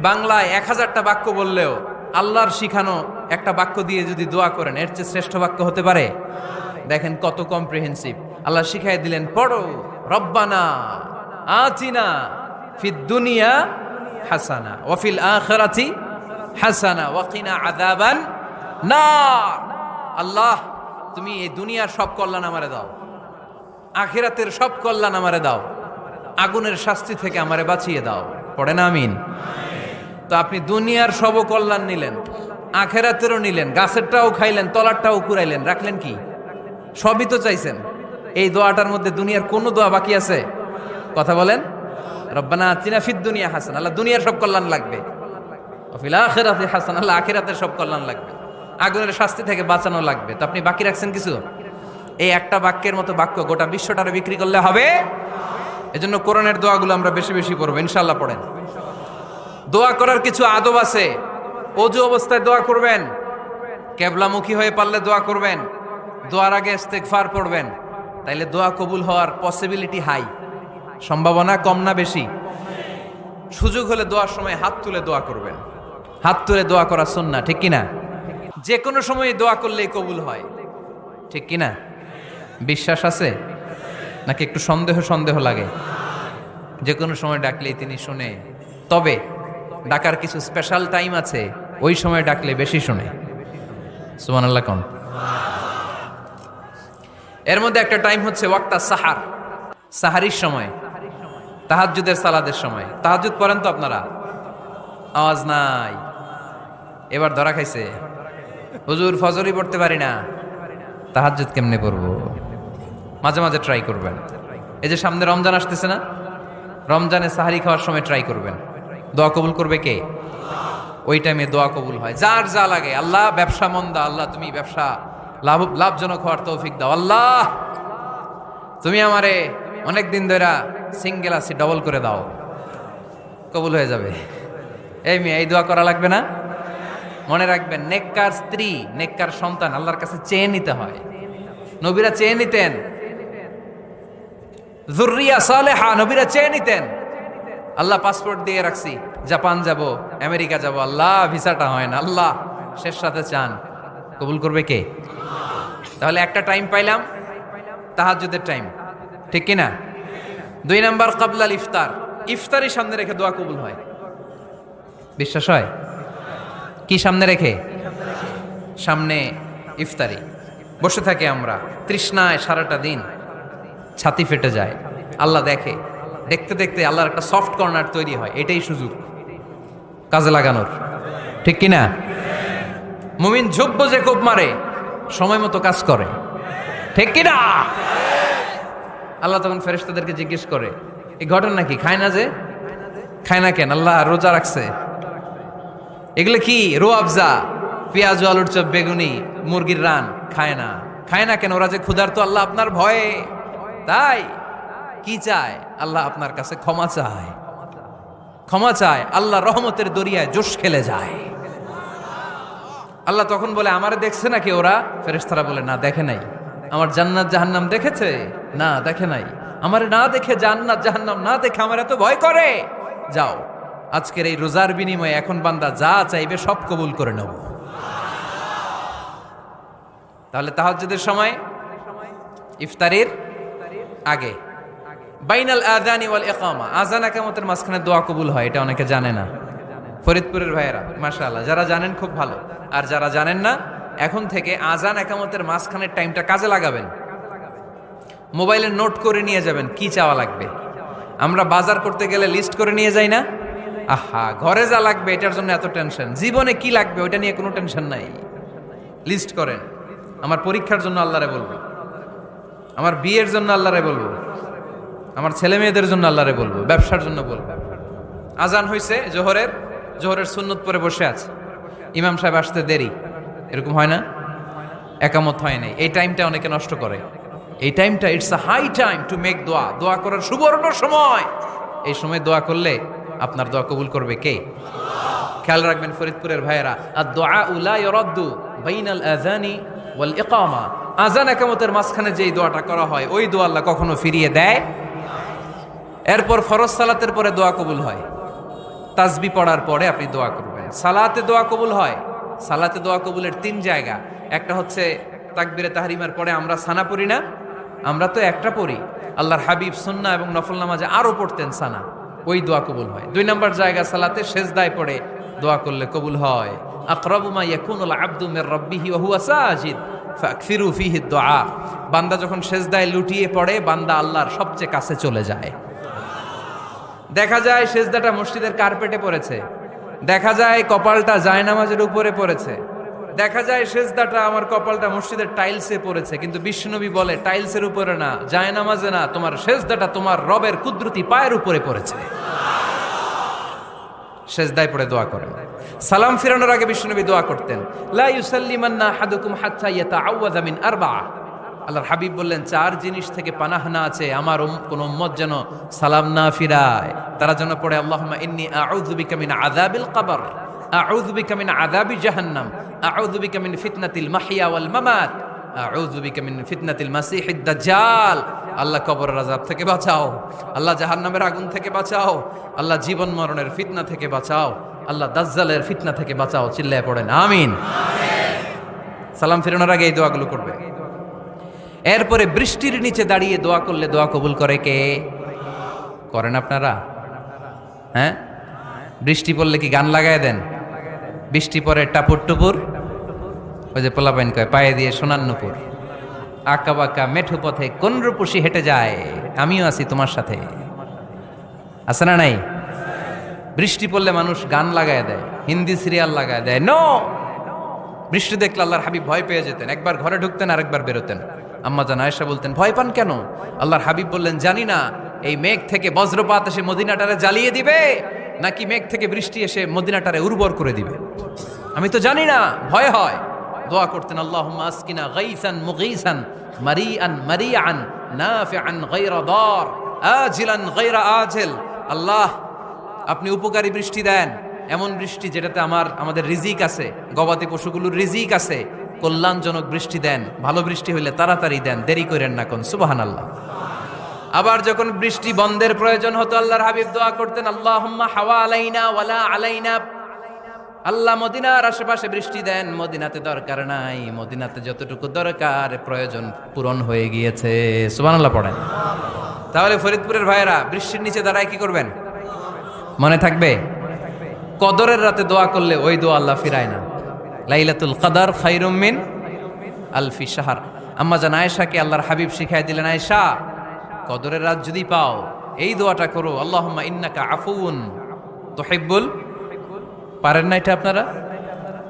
বাংলায় 1000টা বাক্য বললেও আল্লাহর শিখানো একটা বাক্য দিয়ে যদি দোয়া করেন এর চেয়ে শ্রেষ্ঠ বাক্য হতে পারে? দেখেন কত কম্প্রিহেন্সিভ। আল্লাহ শিখাই দিলেন, পড়ো রব্বানা আতিনা ফিদ দুনিয়া হাসানা ওয়া ফিল আখিরাতি হাসানা ওয়া কিনা আযাবান নার। আল্লাহ, তুমি এই দুনিয়ার সব কল্যাণ আমারে দাও, আখিরাতের সব কল্যাণ আমারে দাও, আগুনের শাস্তি থেকে আমারে বাঁচিয়ে দাও। পড়ে না আমিন? তো আপনি দুনিয়ার সব কল্যাণ নিলেন, আখিরাতেরও নিলেন, গাছেরটাও খাইলেন, তলারটাও কুড়াইলেন, রাখলেন কি? সবই তো চাইছেন। এই দোয়াটার মধ্যে দুনিয়ার কোন দোয়া বাকি আছে? কথা বলেন। রব্বানা আতিনা ফিদ দুনিয়া হাসানা, আল্লাহ দুনিয়ার সব কল্যাণ লাগবে। ওয়া ফিল আখিরাতি হাসানা, আল্লাহ আখিরাতের সব কল্যাণ লাগবে, আগুনের শাস্তি থেকে বাঁচানো লাগবে। তো আপনি বাকি রাখছেন কিছু? এই একটা বাক্যের মতো বাক্য গোটা বিশ্বটারে বিক্রি করলে হবে? এজন্য কোরআনের দোয়াগুলো আমরা বেশি বেশি পড়বো, ইনশাআল্লাহ। পড়েন। দোয়া করার কিছু আদব আছে। ওযু অবস্থায় দোয়া করবেন, কিবলামুখী হয়ে পারলে দোয়া করবেন, দোয়ার আগে ইস্তেগফার পড়বেন, তাইলে দোয়া কবুল হওয়ার পসিবিলিটি হাই। সম্ভাবনা কম না বেশি? সুযোগ হলে দোয়ার সময় হাত তুলে দোয়া করবেন। হাত তুলে দোয়া করা সুন্নাহ, ঠিক কিনা? যে কোনো সময় দোয়া করলেই কবুল হয়, ঠিক কিনা? বিশ্বাস আছে নাকি একটু সন্দেহ সন্দেহ লাগে? যে কোনো সময় ডাকলেই তিনি শুনে, তবে ডাকার কিছু স্পেশাল টাইম আছে, ওই সময় ডাকলে বেশি শুনে। সুবহানাল্লাহ কোন? এর মধ্যে একটা টাইম হচ্ছে ওয়াক্তা সাহার, সাহারির সময়, তাহাজ্জুদের সালাদের সময়। তাহাজ্জুদ পড়েন তো আপনারা? আওয়াজ নাই, এবার ধরা খাইছে। হুজুর ফজরই পড়তে পারি না, তাহাজ্জুদ কেমনে পড়বো? মাঝে মাঝে ট্রাই করবেন। এই যে সামনে রমজান আসতেছে না, রমজানে সাহারি খাওয়ার সময় ট্রাই করবেন। দোয়া কবুল করবে কে? ওই টাইমে দোয়া কবুল হয়। যার যা লাগে, আল্লাহ ব্যবসা মন্দা, আল্লাহ তুমি ব্যবসা লাভজনক হওয়ার তৌফিক দাও, আল্লাহ তুমি আমারে অনেক দিন ধরে সিঙ্গেল আছি, ডবল করে দাও, কবুল হয়ে যাবে। এই মেয়ে, এই দোয়া করা লাগবে না? মনে রাখবেন, নেককার স্ত্রী, নেককার সন্তান আল্লাহর কাছে চেয়ে নিতে হয়। নবীরা চেয়ে নিতেন, যুররিয়া সালেহা নবীরা চেয়ে নিতেন। আল্লাহ পাসপোর্ট দিয়ে রাখছি, জাপান যাব, আমেরিকা যাব, আল্লাহ ভিসাটা হয় না, আল্লাহ শেষ সাথে চান, কবুল করবে কে? তাহলে একটা টাইম পাইলাম, তাহাজ্জুদের টাইম, ঠিক কিনা? 2 নাম্বার কাবলাল ইফতার, ইফতারি সামনে রেখে দোয়া কবুল হয়। বিশ্বাস হয়? কি সামনে রেখে? সামনে ইফতারি। বসে থাকে আমরা তৃষ্ণায়, সারাটা দিন ছাতি ফেটে যায়। আল্লাহ দেখে, দেখতে দেখতে আল্লাহর একটা সফট কর্নার তৈরি হয়। এটাই সুযোগ কাজে লাগানোর, ঠিক কিনা? মুমিন ঝুব্ব যে কোপ মারে, সময় মতো কাজ করে, ঠিক কিনা? আল্লাহ তখন ফেরেশতাদেরকে জিজ্ঞেস করে, এই ঘটনা কি? খায় না যে? খায় না কেন? আল্লাহ রোজা রাখছে। এগুলো কি? রো আফজা, পেঁয়াজ, আলুর চপ, বেগুনি, মুরগির রান খায় না। খায় না কেন? ওরা যে ক্ষুধার্ত, আল্লাহ আপনার ভয়ে। তাই কি চায়? আল্লাহ আপনার কাছে ক্ষমা চায়, ক্ষমা চায়। আল্লাহ রহমতের দরিয়ায় জোশ খেলে যায়। আল্লাহ তখন বলে, আমারে দেখছে নাকি ওরা? ফেরেশতারা বলে, না দেখে নাই। আমার জান্নাত জাহান্নাম দেখেছে? না দেখে নাই। আমারে না দেখে, জান্নাত জাহান্নাম না দেখে আমার এত ভয় করে? যাও, আজকের এই রোজার বিনিময়ে এখন বান্দা যা চাইবে সব কবুল করে নেব। তাহলে তাহাজ্জুদের সময়, ইফতারির আগে, বাইনাল আযানি ওয়াল ইকামা, আযান ইকামতের মাঝখানে দোয়া কবুল হয়। এটা অনেকে জানে না। ফরিদপুরের ভাইয়েরা মাশাআল্লাহ, যারা জানেন খুব ভালো, আর যারা জানেন না, এখন থেকে আযান ইকামতের মাঝখানের টাইমটা কাজে লাগাবেন। মোবাইলে নোট করে নিয়ে যাবেন কি চাওয়া লাগবে। আমরা বাজার করতে গেলে লিস্ট করে নিয়ে যাই না? আহা, ঘরে যা লাগবে এটার জন্য এত টেনশন, জীবনে কি লাগবে ওইটা নিয়ে কোনো টেনশন নাই। লিস্ট করেন। আমার পরীক্ষার জন্য আল্লাহরে বলবো, আমার বিয়ের জন্য আল্লাহরে বলবো, আমার ছেলে মেয়েদের জন্য আল্লাহরে বলবো, ব্যবসার জন্য বলবো। আজান হয়েছে জোহরের সুন্নত পরে বসে আছে, ইমাম সাহেব আসতে দেরি, এরকম হয় না? একামত হয় নাই, এই টাইমটা অনেকে নষ্ট করে। এই টাইমটা it's a high time to make দোয়া, দোয়া করার সুবর্ণ সময়। এই সময় দোয়া করলে আপনার দোয়া কবুল করবে কে? খেয়াল রাখবেন ফরিদপুরের ভাইয়েরা, আদ-দুআ লা ইউরাদ্দু বাইনাল আযানি ওয়াল ইকামা, আযান ইকামতের মাঝখানে যেই দোয়াটা করা হয় ওই দোয়া আল্লাহ কখনো ফিরিয়ে দেয়। এরপর ফরজ সালাতের পরে দোয়া কবুল হয়, তাসবিহ পড়ার পরে আপনি দোয়া করবেন। সালাতে দোয়া কবুল হয়। সালাতে দোয়া কবুলের 3 জায়গা। একটা হচ্ছে তাকবীরে তাহরিমার পরে আমরা সানা পড়ি না, আমরা তো একটা পড়ি। আল্লাহর হাবিব সুন্নাহ এবং নফল নামাজে আরো পড়তেন সানা, ওই দোয়া কবুল হয়। 2 নম্বর জায়গা সালাতে সেজদায় পড়ে দোয়া করলে কবুল হয়। আকরাবু মা ইয়াকুনুল আবদু মির রাব্বিহি ওয়া হুয়া সাজিদ ফাকফিরু ফিহি দুআ। বান্দা যখন সেজদায় লুটিয়ে পড়ে, বান্দা আল্লাহর সবচেয়ে কাছে চলে যায়। দেখা যায় সেজদাটা মসজিদের কার্পেটে পড়েছে, দেখা যায় কপালটা জায়নামাজের উপরে পড়েছে, দেখা যায় সেজদাটা আমার কপালটা মসজিদের টাইলসে পড়েছে, কিন্তু বিশ্বনবী বলে টাইলসের উপরে না, জায়নামাজে না, তোমার সেজদাটা তোমার রবের কুদরতি পায়ের উপরে পড়েছে। সেজদায় পড়ে দোয়া করেন। সালাম ফিরানোর আগে বিশ্বনবী দোয়া করতেন, লা ইউসাল্লিমান্না আহাদুকুম হাত্তা ইয়াতাআওয়াযা মিন আরবাআ। আল্লাহর হাবিব বললেন 4 জিনিস থেকে পানাহ না আছে আমার কোন উম্মত যেন সালাম না ফিরায়। তারা যেন পড়ে আল্লাহুম্মা ইন্নী আউযু বিকা মিন আযাবিল কবর, আউযু বিকা মিন আযাবি জাহান্নাম, আউযু বিকা মিন ফিতনাতিল মাহইয়া ওয়াল মামাত, আউযু বিকা মিন ফিতনাতিল মাসিহিদ দাজ্জাল। আল্লাহ কবরের আযাব থেকে বাঁচাও, আল্লাহ জাহান্নামের আগুন থেকে বাঁচাও, আল্লাহ জীবন মরণের ফিতনা থেকে বাঁচাও, আল্লাহ দাজ্জালের ফিতনা থেকে বাঁচাও। চিল্লায়ে পড়েন আমিন। সালাম ফিরানোর আগে এই দোয়াগুলো করবে। এরপরে বৃষ্টির নিচে দাঁড়িয়ে দোয়া করলে দোয়া কবুল করে কে? করেন আপনারা? হ্যাঁ, বৃষ্টি পড়লে কি গান লাগায় দেন? বৃষ্টি পরে টাপুর টুপুর, ওই যে পোলাপাইন কয় পায়ে দিয়ে সোনার নুপুর, আঁকা বাঁকা মেঠো পথে কোন রূপসী হেঁটে যায়, আমিও আছি তোমার সাথে। আছে না নাই? বৃষ্টি পড়লে মানুষ গান লাগায় দেয়, হিন্দি সিরিয়াল লাগায় দেয়। নো, বৃষ্টি দেখলে আল্লাহর হাবিব ভয় পেয়ে যেতেন, একবার ঘরে ঢুকতেন আর একবার বেরোতেন। আম্মা জান আয়েশা বলতেন, ভয় পান কেন? আল্লাহর হাবিব বললেন, জানি না এই মেঘ থেকে বজ্রপাত এসে মদিনাটারে জ্বালিয়ে দিবে নাকি মেঘ থেকে বৃষ্টি এসে মদিনাটারে উর্বর করে দিবে, আমি তো জানি না, ভয় হয়। দোয়া করতেন, আল্লাহুম্মা আসকিনা গাইসান মুগীসান মারিআন মারিআন নাফিআন গায়রা দার আজিলান গায়রা আজিল। আল্লাহ, আপনি উপকারী বৃষ্টি দেন, এমন বৃষ্টি যেটাতে আমাদের রিজিক আছে, গবাদি পশুগুলোর রিজিক আছে। কল্যাণজনক বৃষ্টি দেন, ভালো বৃষ্টি হইলে তাড়াতাড়ি দেন, দেরি করেন না কোন। সুবহানাল্লাহ। আবার যখন বৃষ্টি বন্ধের প্রয়োজন হতো, আল্লাহর হাবিব দোয়া করতেন, আল্লাহুম্মা হাওয়া আলাইনা ওয়ালা আলাইনা। আল্লাহ মদিনার আশেপাশে বৃষ্টি দেন, মদিনাতে দরকার নাই, মদিনাতে যতটুকু দরকার প্রয়োজন পূরণ হয়ে গিয়েছে। সুবহানাল্লাহ পড়েন। তাহলে ফরিদপুরের ভাইয়েরা বৃষ্টির নিচে দাঁড়ায় কি করবেন? মনে থাকবে, কদরের রাতে দোয়া করলে ওই দোয়া আল্লাহ ফিরায় না। লাইলাতুল কদর খায়রুম মিন আলফি শাহর। আম্মা জান আয়েশাকে আল্লাহর হাবিব শিখাই দিলেন, আয়েশা, কদরের রাত যদি পাও এই দোয়াটা করো, আল্লাহুম্মা ইন্নাকা আফুউন তুহিব্বুল। পারেন না এটা? আপনারা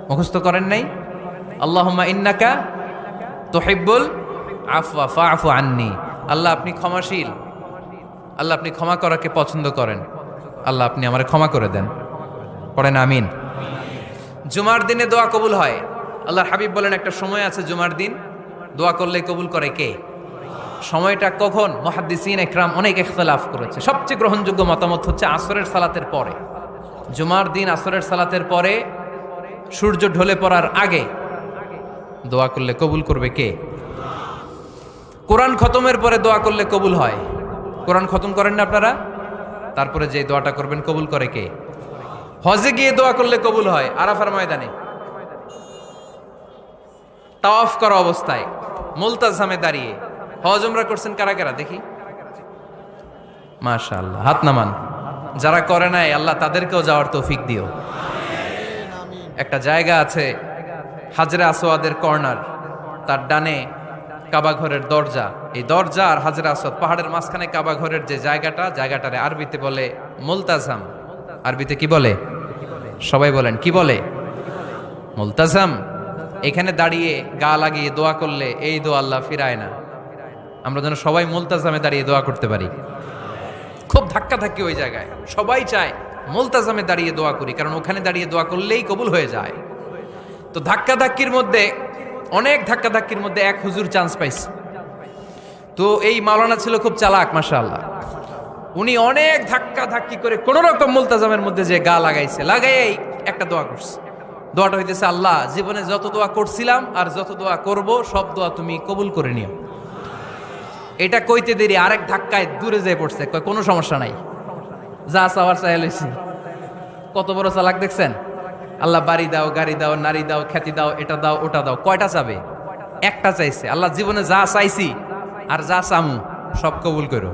মুখস্থ করেন নাই? আল্লাহুম্মা ইন্নাকা তুহিব্বুল আফওয়া ফাআফু আন্নি। আল্লাহ আপনি ক্ষমাশীল, আল্লাহ আপনি ক্ষমা করাকে পছন্দ করেন, আল্লাহ আপনি আমারে ক্ষমা করে দেন। পড়েন আমিন। জুমার দিনে দোয়া কবুল হয়। আল্লাহর হাবিব বলেন, একটা সময় আছে জুমার দিন দোয়া করলে কবুল করে কে? সময়টা কখন? মুহাদ্দিসিন ইকরাম অনেক ইখতিলাফ করেছে। সবচেয়ে গ্রহণযোগ্য মতামত হচ্ছে আসরের সালাতের পরে। জুমার দিন আসরের সালাতের পরে সূর্য ঢলে পড়ার আগে দোয়া করলে কবুল করবে কে? কোরআন খতমের পরে দোয়া করলে কবুল হয়। কোরআন খতম করেন না আপনারা? তারপরে যে দোয়াটা করবেন কবুল করে কে? হজে গিয়ে দোয়া করলে কবুল হয়। আরাফার ময়দানে তাওয়াফ করা অবস্থায় মুলতাজামে দাঁড়িয়ে। হজ উমরা করছেন কারা কারা দেখি? মাশাআল্লাহ, হাত নামান। যারা করে নাই আল্লাহ তাদেরকেও যাওয়ার তৌফিক দিও। একটা জায়গা আছে হাজরে আসওয়াদের কর্নার, তার ডানে কাবা ঘরের দরজা। এই দরজা আর হাজরে আসওয়াদ পাহাড়ের মাঝখানে কাবা ঘরের যে জায়গাটারে আরবিতে বলে মুলতাজাম। আরবিতে কি বলে? সবাই বলেন, কি বলে? মুলতাজাম। এখানে দাঁড়িয়ে গা লাগিয়ে দোয়া করলে এই দোয়া আল্লাহ ফিরায় না। আমরা যেন সবাই মুলতাজামে দাঁড়িয়ে দোয়া করতে পারি। খুব ধাক্কা ধাক্কি ওই জায়গায়, সবাই চায় মুলতাজামে দাঁড়িয়ে দোয়া করি, কারণ ওখানে দাঁড়িয়ে দোয়া করলেই কবুল হয়ে যায়। তো ধাক্কা ধাক্কির মধ্যে, অনেক ধাক্কা ধাক্কির মধ্যে এক হুজুর চান্স পাইছে। তো এই মাওলানা ছিল খুব চালাক, মাশাআল্লাহ। উনি অনেক ধাক্কা ধাক্কি করে কোন রকম মুলতাজামের মধ্যে যে গা লাগাইছে, লাগাই একটা দোয়া করছে। দোয়াটা হইতেছে, আল্লাহ জীবনে যত দোয়া করছিলাম আর যত দোয়া করব সব দোয়া তুমি কবুল করে নিও। এটা কইতে দেরি আরেক ধাক্কায় দূরে যেয়ে পড়ছে, কোনো সমস্যা নাই, যা চাওয়ার চাই লইছি। কত বড় চালাক দেখছেন? আল্লাহ বাড়ি দাও, গাড়ি দাও, নারী দাও, খ্যাতি দাও, এটা দাও, ওটা দাও, কয়টা চাবে? একটা চাইছে। আল্লাহ জীবনে যা চাইছি আর যা চামু সব কবুল করো।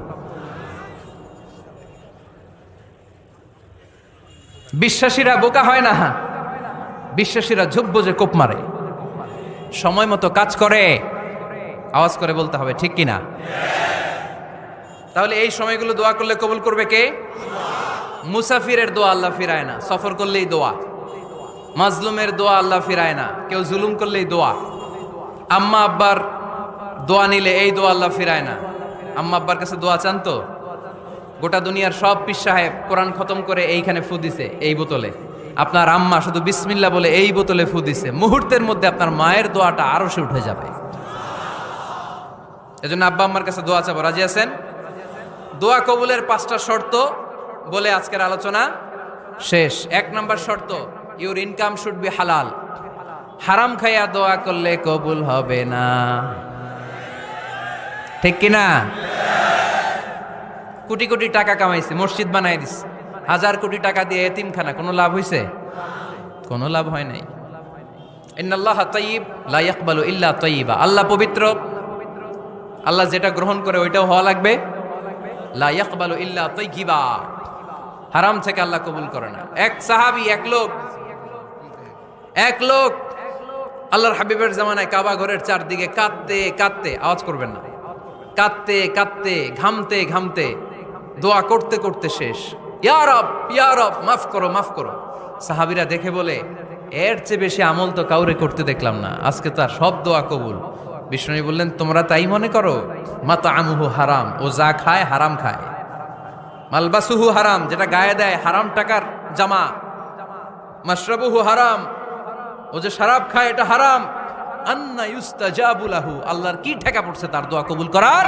বিশ্বাসীরা বোকা হয় না, বিশ্বাসীরা ঝুব্ব যে কোপ মারে, সময় মতো কাজ করে। আওয়াজ করে বলতে হবে ঠিক কিনা? তাহলে এই সময়গুলো দোয়া করলে কবুল করবে কে? মুসাফিরের দোয়া আল্লাহ ফিরায় না, সফর করলেই দোয়া। মাজলুমের দোয়া আল্লাহ ফিরায় না, কেউ জুলুম করলেই দোয়া। আম্মা আব্বার দোয়া নিলে এই দোয়া আল্লাহ ফিরায় না। আম্মা আব্বার কাছে দোয়া চান তো? গোটা দুনিয়ার সব পীর সাহেব কোরআন খতম করে এইখানে ফু দিছে এই বোতলে, আপনার আম্মা শুধু বিসমিল্লাহ বলে এই বোতলে ফু দিছে, মুহূর্তের মধ্যে আপনার মায়ের দোয়াটা আরো সে উঠে যাবে। এজন্য আব্বা আম্মার কাছে দোয়া চাবো, রাজি আছেন? দোয়া কবুলের 5টা শর্ত বলে আজকের আলোচনা শেষ। 1 নাম্বার শর্ত, ইউর ইনকাম শুড বি হালাল। হারাম খাইয়া দোয়া করলে কবুল হবে না, ঠিক কিনা? কোটি কোটি টাকা কামাইছে, মসজিদ বানাই দিছে, 1000 কোটি টাকা দিয়ে এতিমখানা, কোনো লাভ হইছে? কোনো লাভ হয় নাই। ইন্নাল্লাহা তাইয়্যিব লা ইয়াকবালু ইল্লা তাইয়্যিবা। আল্লাহ পবিত্র, আল্লাহ যেটা গ্রহণ করে ওইটাও হওয়া লাগবে। লা ইয়াকবালু ইল্লা তাইয়্যিবা, হারাম থেকে আল্লাহ কবুল করে না। এক সাহাবী, এক লোক আল্লাহর হাবিবের জামানায় কাবা ঘরের চারদিকে কাঁদতে কাঁদতে, আওয়াজ করবেন না, কাঁদতে কাঁদতে, ঘামতে ঘামতে, দোয়া করতে করতে শেষ। ইয়া রব, ইয়া রব, মাফ করো, মাফ করো। সাহাবীরা দেখে বলে, এর চেয়ে বেশি আমল তো কাউরে করতে দেখলাম না, আজকে তার সব দোয়া কবুল। বিষ্ণু বললেন, তোমরা তাই মনে করো? মাতআমুহু হারাম, ও যা খায় হারাম খায়। মালবাসুহু হারাম, যেটা গায়ে দেয় হারাম টাকার জামা। মাশরাবুহু হারাম, ও যে শরাব খায় এটা হারাম। আন্না ইউস্তাজাবু লাহু, আল্লাহর কি ঠেকা পড়ছে তার দোয়া কবুল করার,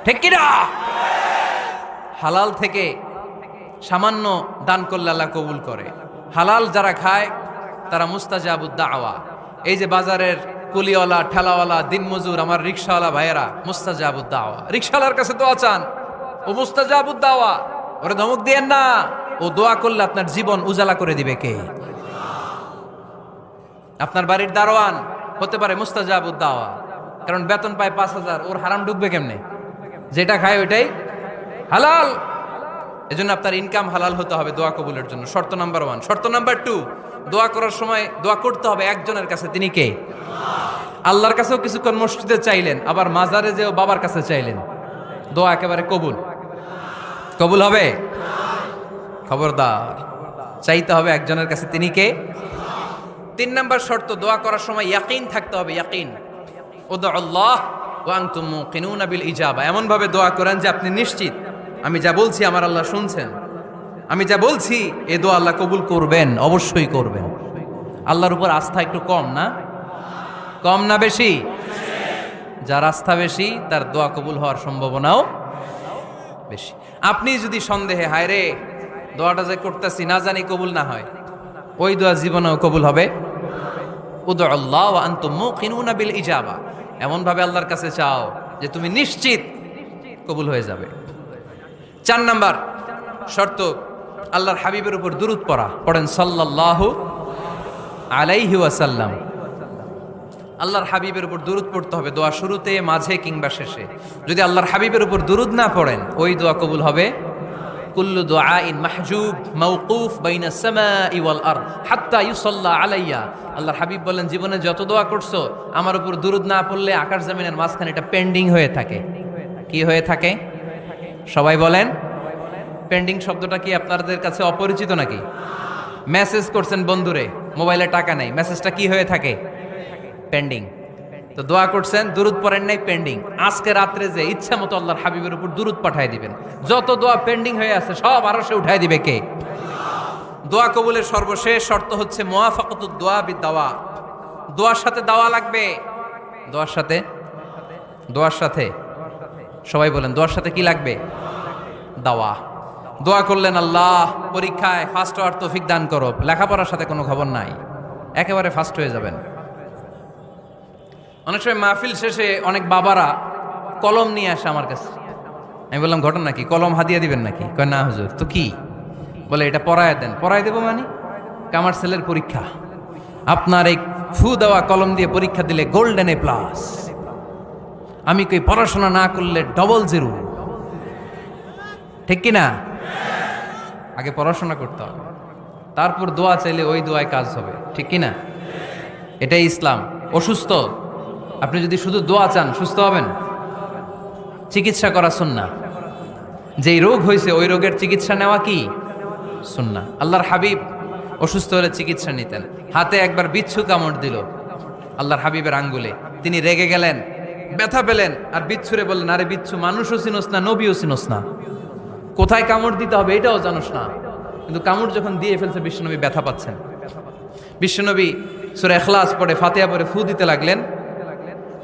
ঠিক কি না? হালাল থেকে সামান্য দান করলে আল্লাহ কবুল করে। হালাল যারা খায় তারা মুস্তাজাবুদ দাওয়া। এই যে বাজারের কুলিওয়ালা, ঠেলাওয়ালা, দিনমজুর, আমার রিকশাওয়ালা ভাইয়েরা, মুস্তাজাবুদ দাওয়া। রিকশাওয়ালার কাছে দোয়া চান, ও মুস্তাজাবুদ দাওয়া। ওরে ধমক দিয়েন না, ও দোয়া করলে আপনার জীবন উজালা করে দিবে কে? আপনার বাড়ির দারোয়ান হতে পারে মুস্তাজাবুদ দাওয়া, কারণ বেতন পায় 5000, ওর হারাম ঢুকবে কেমনে? যেটা খায় ওইটাই হালাল। এজন্য আপনার ইনকাম হালাল হতে হবে দোয়া কবুলের জন্য। শর্ত নাম্বার 1। শর্ত নাম্বার 2, দোয়া করার সময় দোয়া করতে হবে একজনের কাছে, তিনি কে? আল্লাহর কাছেও কিছুক্ষণ মসজিদে চাইলেন, আবার মাজারে যেও বাবার কাছে চাইলেন, দোয়া একেবারে কবুল। কবুল হবে? খবরদার, চাইতে হবে একজনের কাছে, তিনি কে? 3 নাম্বার শর্ত, দোয়া করার সময় ইয়াকিন থাকতে হবে। ইয়াকিন, উদউল্লাহ ওয়া আনতুম মুকিনুনা বিল ইজাবা। এমন ভাবে দোয়া করেন যে আপনি নিশ্চিত, আমি যা বলছি আমার আল্লাহ শুনছেন, আমি যা বলছি এ দোয়া আল্লাহ কবুল করবেন, অবশ্যই করবেন। আল্লাহর উপর আস্থা একটু কম না? কম না বেশি? যার আস্থা বেশি তার দোয়া কবুল হওয়ার সম্ভাবনাও বেশি। আপনি যদি সন্দেহে, হায় রে দোয়াটা যে করতেছি না জানি কবুল না হয়, ওই দোয়া জীবনেও কবুল হবে। উদউল্লাহ ওয়া আনতুম মুকিনুনা বিল ইজাবা, এমন ভাবে আল্লাহর কাছে চাও যে তুমি নিশ্চিত কবুল হয়ে যাবে। 4 নাম্বার শর্ত, আল্লাহর হাবিবের উপর দুরূদ পড়া। পড়েন সাল্লাল্লাহু আলাইহি ওয়াসাল্লাম। আল্লাহর হাবিবের উপর দুরূদ পড়তে হবে দোয়া শুরুতে, মাঝে কিংবা শেষে। যদি আল্লাহর হাবিবের উপর দুরূদ না পড়েন, ওই দোয়া কবুল হবে। কুল্লু দুআইন মাহজুব মাওকুফ বাইনা সামাই ওয়াল আরদ হাত্তা ইউসাল্লা আলাইয়া। আল্লাহর হাবিব বলেন, জীবনে যত দোয়া করছো আমার উপর দুরূদ না পড়লে আকাশ জমিনের মাঝখানে এটা পেন্ডিং হয়ে থাকে। কি হয়ে থাকে? সবাই বলেন। পেন্ডিং শব্দটা কি আপনাদের কাছে অপরিচিত নাকি? মেসেজ করছেন বন্ধুরে, মোবাইলে টাকা নাই, মেসেজটা কি হয়ে থাকে? পেন্ডিং। তো দোয়া করছেন, দুরূদ পড়েন নাই, পেন্ডিং। আজকে রাত্রে যে ইচ্ছা মতো আল্লাহর হাবিবের উপর দুরূদ পাঠায় দিবেন, যত দোয়া পেন্ডিং হয়ে আছে সব আরশে উঠায় দিবে কে? দোয়া কবুলের সর্বশেষ শর্ত হচ্ছে মুওয়াফাকাতুদ দোয়া বিদ-দাওয়া। দোয়ার সাথে দাওয়া লাগবে। দোয়ার সাথে, দোয়ার সাথে সবাই বলেন, দোয়ার সাথে কি লাগবে? দাওয়া। দোয়া করলেন, আল্লাহ পরীক্ষায় ফার্স্ট হওয়ার তৌফিক দান করো, লেখাপড়ার সাথে কোনো খবর নাই, একেবারে ফার্স্ট হয়ে যাবেন। অনেক সময় মাহফিল শেষে অনেক বাবারা কলম নিয়ে আসে আমার কাছে। আমি বললাম, ঘটনা কি? কলম হাদিয়া দিবেন নাকি? কয় না হুজুর। তো কি? বলে এটা পড়ায় দেন। পড়ায় দেবো মানে? আমার ছেলের পরীক্ষা, আপনার এই ফু দেওয়া কলম দিয়ে পরীক্ষা দিলে গোল্ডেন এ প্লাস, আমি কই পড়াশোনা না করলে ডবল জিরো। ঠিক কিনা? আগে পড়াশোনা করতে হবে, তারপর দোয়া চাইলে ওই দোয়ায় কাজ হবে। ঠিক কিনা? এটাই ইসলাম। অসুস্থ, আপনি যদি শুধু দোয়া চান সুস্থ হবেন? চিকিৎসা করা সুন্নাহ। যেই রোগ হয়েছে ওই রোগের চিকিৎসা নেওয়া কি সুন্নাহ। আল্লাহর হাবিব অসুস্থ হলে চিকিৎসা নিতেন। হাতে একবার বিচ্ছু কামড় দিল আল্লাহর হাবিবের আঙ্গুলে, তিনি রেগে গেলেন, ব্যথা পেলেন, আর বিচ্ছুরে বললেন, আরে বিচ্ছু, মানুষও চিনোস না, নবীও চিনোস না, কোথায় কামড় দিতে হবে এটাও জানোস না। কিন্তু কামড় যখন দিয়ে ফেলছে বিশ্বনবী ব্যথা পাচ্ছেন। বিশ্বনবী সূরা ইখলাস পড়ে ফাতিহা পড়ে ফু দিতে লাগলেন,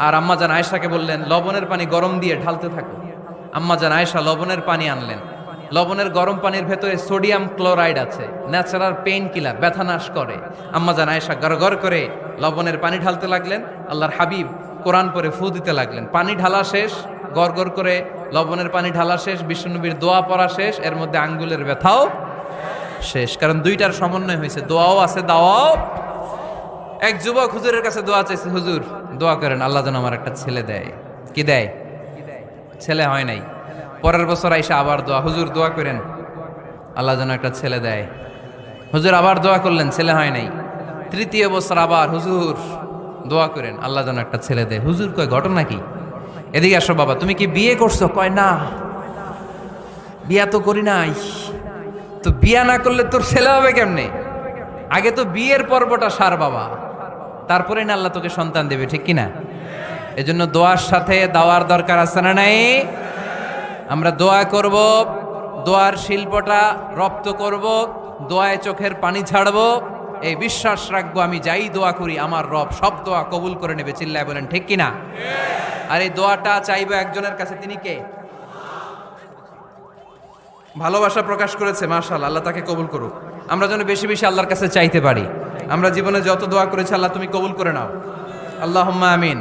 আর আম্মাজান আয়েশাকে বললেন লবণের পানি গরম দিয়ে ঢালতে থাকো। আম্মাজান আয়েশা লবণের পানি আনলেন। লবণের গরম পানির ভেতরে সোডিয়াম ক্লোরাইড আছে, ন্যাচারাল পেইন কিলার, ব্যথা নাশ করে। আম্মাজান আয়েশা গড়গড় করে লবণের পানি ঢালতে লাগলেন, আল্লাহর হাবিব কোরআন পড়ে ফু দিতে লাগলেন। পানি ঢালা শেষ, গড়গড় করে লবণের পানি ঢালা শেষ, বিশ্বনবীর দোয়া পড়া শেষ, এর মধ্যে আঙ্গুলের ব্যথাও শেষ। কারণ দুইটার সমন্বয় হয়েছে, দোয়াও আছে দাওয়াও। এক যুবক হুজুরের কাছে দোয়া চাইছে, হুজুর দোয়া করেন আল্লাহ যেন আমার একটা ছেলে দেয়। কি দেয়? ছেলে হয় নাই। পরের বছর আইসা আবার দোয়া, হুজুর দোয়া করেন আল্লাহ যেন একটা ছেলে দেয়। হুজুর আবার দোয়া করলেন, ছেলে হয় নাই। তৃতীয় বছর আবার, হুজুর দোয়া করেন আল্লাহ যেন একটা ছেলে দেয়। হুজুর কয় ঘটনা কি? এদিকে আসো বাবা, তুমি কি বিয়ে করছো? কয় না, বিয়া তো করি নাই। তো বিয়া না করলে তোর ছেলে হবে কেমনে? আগে তো বিয়ের পর্বটা সার বাবা, তারপরে না আল্লাহ তোকে সন্তান দেবে। ঠিক কিনা? এজন্য দোয়ার সাথে দাওয়ার দরকার আছে না নাই? আমরা দোয়া করব, দোয়ার শিল্পটা রপ্ত করব, দোয়ায় চোখের পানি ছাড়বো, এই বিশ্বাস রাখবো আমি যাই দোয়া করি আমার রব সব দোয়া কবুল করে নেবে। চিল্লায় বলেন ঠিক কিনা? আর এই দোয়াটা চাইবো একজনের কাছে, তিনি কে? ভালোবাসা প্রকাশ করেছে, মাশাআল্লাহ, আল্লাহ তাকে কবুল করুক। আমরা যেন বেশি বেশি আল্লাহর কাছে চাইতে পারি। আমরা জীবনে যত দোয়া করেছি আল্লাহ তুমি কবুল করে নাও, আল্লাহুম্মা আমিন।